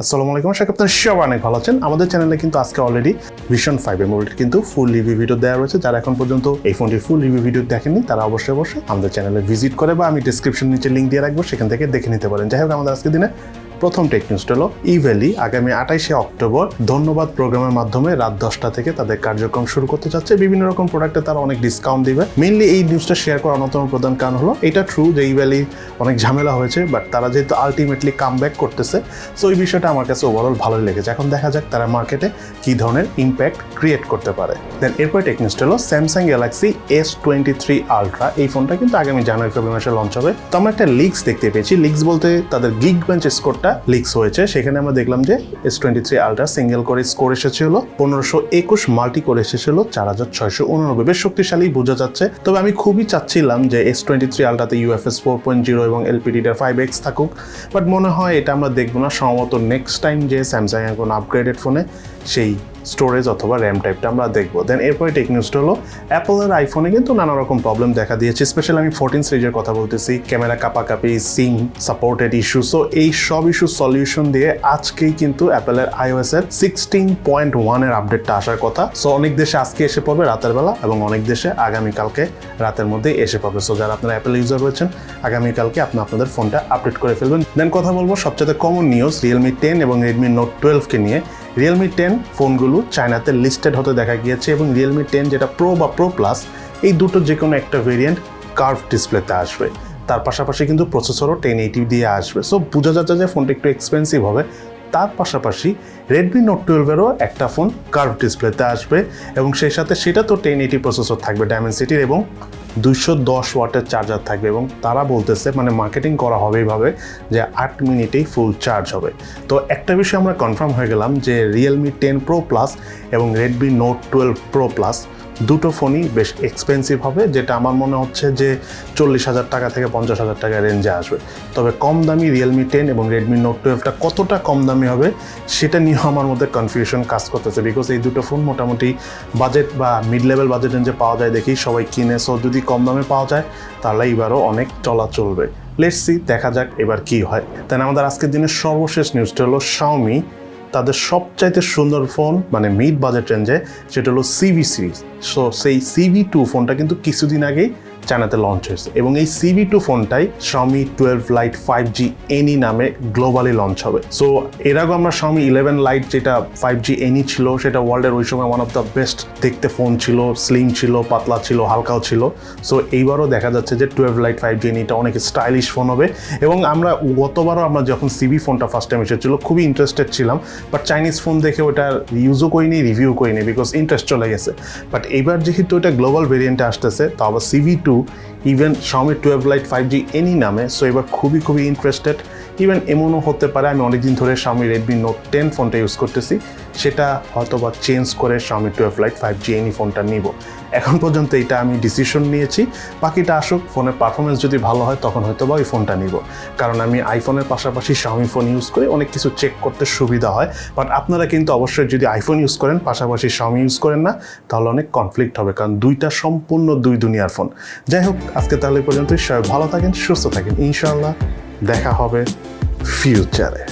আসসালামু আলাইকুম, আশা করি আপনারা সবাই অনেক ভালো আছেন। আমাদের চ্যানেলে কিন্তু আজকে অলরেডি ভিশন 5 এর মোবাইলটি কিন্তু ফুল রিভিউ ভিডিও দেওয়া রয়েছে। যারা এখন পর্যন্ত এই ফোনটির ফুল রিভিউ ভিডিও দেখেননি তারা অবশ্যই আমাদের চ্যানেলে ভিজিট করে বা আমি ডেসক্রিপশন নিচে লিঙ্ক দিয়ে রাখবো, সেখান থেকে দেখে নিতে পারেন। যাই হোক, আমাদের আজকে দিনে প্রথম টেক নিউজটা হলো ইভ্যালি আগামী 28শে অক্টোবর ধন্যবাদ প্রোগ্রামের মাধ্যমে রাত 10টা থেকে তাদের কার্যক্রম শুরু করতে যাচ্ছে। বিভিন্ন রকম প্রোডাক্টে তারা অনেক ডিসকাউন্ট দিবে। মেইনলি এই নিউজটা শেয়ার করার অন্যতম প্রধান কারণ হলো এটা ট্রু যে ইভ্যালি অনেক ঝামেলা হয়েছে, বাট তারা যেহেতু আলটিমেটলি কামব্যাক করতেছে, সো এই বিষয়টা আমার কাছে ওভারঅল ভালোই লেগেছে। এখন দেখা যাক তারা মার্কেটে কী ধরনের ইম্প্যাক্ট ক্রিয়েট করতে পারে। দেন এরপর টেক নিউজটা হলো স্যামসাং গ্যালাক্সি S23 আলট্রা। এই ফোনটা কিন্তু আগামী জানুয়ারি-ফেব্রুয়ারি মাসে লঞ্চ হবে। তো আমরা একটা লিক্স দেখতে পেয়েছি। লিক্স বলতে তাদের গিগবেঞ্চ স্কোরটা লিক্স হয়েছে। সেখানে আমরা দেখলাম যে S23 আলট্রা সিঙ্গেল করে স্কোর এসেছিল 1521, মাল্টি করে এসেছিল 4689। বেশ শক্তিশালী বোঝা যাচ্ছে। তবে আমি খুবই চাচ্ছিলাম যে S23 আলট্রাতে UFS 4.0 এবং LPDDR5X থাকুক, বাট মনে হয় এটা আমরা দেখবো না। সম্ভবত নেক্সট টাইম যে স্যামসাং এর কোনো আপগ্রেডেড ফোনে সেই স্টোরেজ অথবা র্যাম টাইপটা আমরা দেখবো। দেন এরপরে টেক নিউজটা হলো অ্যাপলের আইফোনে কিন্তু নানা রকম প্রবলেম দেখা দিয়েছে। স্পেশালি আমি 14 সিরিজের কথা বলতেছি। ক্যামেরা কাপাকাপি, সিম সাপোর্টেড ইস্যু। সো এই সব ইস্যু সলিউশন দিয়ে আজকেই কিন্তু অ্যাপলের iOS এর 16.1 এর আপডেটটা আসার কথা। সো অনেক দেশে আজকে এসে পড়বে রাতের বেলা এবং অনেক দেশে আগামীকালকে রাতের মধ্যে এসে পড়বে। সো যারা আপনারা অ্যাপেল ইউজার রয়েছেন, আগামীকালকে আপনাদের ফোনটা আপডেট করে ফেলবেন। দেন কথা বলবো সবচেয়ে কমন নিউজ Realme 10 এবং Redmi Note 12কে নিয়ে। Realme 10 ফোনগুলো চায়নাতে লিস্টেড হতে দেখা গিয়েছে এবং Realme 10 যেটা প্রো বা প্রো প্লাস, এই দুটো যে কোনো একটা ভেরিয়েন্ট কার্ভ ডিসপ্লেতে আসবে। তার পাশাপাশি কিন্তু প্রসেসরও 1080 দিয়ে আসবে। সো বোঝা যাচ্ছে যে ফোনটা একটু এক্সপেন্সিভ হবে। তার পাশাপাশি Redmi Note 12-এরও একটা ফোন কার্ভ ডিসপ্লেতে আসবে এবং সেই সাথে সেটা তো 1080 প্রসেসর থাকবে ডায়মেনসিটির এবং 210 ওয়াটের চার্জার থাকবে। এবং তারা বলতেছে, মানে মার্কেটিং করা হবে এইভাবে যে 8 মিনিটেই ফুল চার্জ হবে। তো একটা বিষয় আমরা কনফার্ম হয়ে গেলাম যে Realme 10 Pro Plus এবং Redmi Note 12 Pro Plus দুটো ফোনই বেশ এক্সপেন্সিভ হবে, যেটা আমার মনে হচ্ছে যে 40,000 টাকা থেকে 50,000 টাকা রেঞ্জে আসবে। তবে কম দামি Realme 10 এবং Redmi Note 12টা কতটা কম দামি হবে সেটা নিয়ে আমার মধ্যে কনফিউশন কাজ করতেছে, বিকজ এই দুটো ফোন মোটামুটি বাজেট বা মিড লেভেল বাজেট রেঞ্জে পাওয়া যায় দেখি সবাই কিনে। সো যদি কম দামে পাওয়া যায় তাহলে এবারও অনেক চলা চলবে। লেটস সি, দেখা যাক এবার কি হয়। তাই আমাদের আজকের দিনের সর্বশেষ নিউজটা হলো Xiaomi তাদের সবচাইতে সুন্দর ফোন, মানে মিড বাজেট রেঞ্জে, সেটা হলো CV সিরিজ। সো সেই CV2 ফোনটা কিন্তু কিছুদিন আগেই চায়নাতে লঞ্চ হয়েছে এবং এই CV2 ফোনটাই Xiaomi 12 Lite 5G NE নামে গ্লোবালি লঞ্চ হবে। সো এর আগে আমরা Xiaomi 11 Lite যেটা 5G NE ছিল, সেটা ওয়ার্ল্ডের ওই সময় ওয়ান অফ দ্য বেস্ট দেখতে ফোন ছিল, স্লিম ছিল, পাতলা ছিল, হালকাও ছিল। সো এইবারও দেখা যাচ্ছে যে 12 Lite 5G NEটা অনেক স্টাইলিশ ফোন হবে। এবং আমরা গতবারও আমরা যখন CV ফোনটা ফার্স্ট টাইম এসেছিলো খুবই ইন্টারেস্টেড ছিলাম, বাট চাইনিজ ফোন দেখে ওটা ইউজও করিনি, রিভিউ করিনি, বিকজ ইন্টারেস্ট চলে গেছে। বাট এইবার যেহেতু এটা গ্লোবাল ভেরিয়েন্টে আসতেছে, তা আবার CV2 even Xiaomi 12 Lite 5G NE নামে। সো এবার খুবই ইন্টারেস্টেড। ইভেন এমনও হতে পারে আমি অনেকদিন ধরে Xiaomi Redmi Note 10 ফোনটা ইউজ করতেছি, সেটা হয়তো বা চেঞ্জ করে Xiaomi 12 Lite 5G NE ফোনটা নিব। এখন পর্যন্ত এটা আমি ডিসিশন নিয়েছি, বাকিটা আসুক। ফোনের পারফরমেন্স যদি ভালো হয় তখন হয়তো বা ওই ফোনটা নিব, কারণ আমি আইফোনের পাশাপাশি Xiaomi ফোন ইউজ করি, অনেক কিছু চেক করতে সুবিধা হয়। বাট আপনারা কিন্তু অবশ্যই যদি আইফোন ইউজ করেন পাশাপাশি Xiaomi ইউজ করেন না, তাহলে অনেক কনফ্লিক্ট হবে, কারণ দুইটা সম্পূর্ণ দুই দুনিয়ার ফোন। যাই হোক, আজকে তাহলে পর্যন্ত সবাই ভালো থাকেন, সুস্থ থাকেন। ইনশাআল্লাহ দেখা হবে ফিউচারে।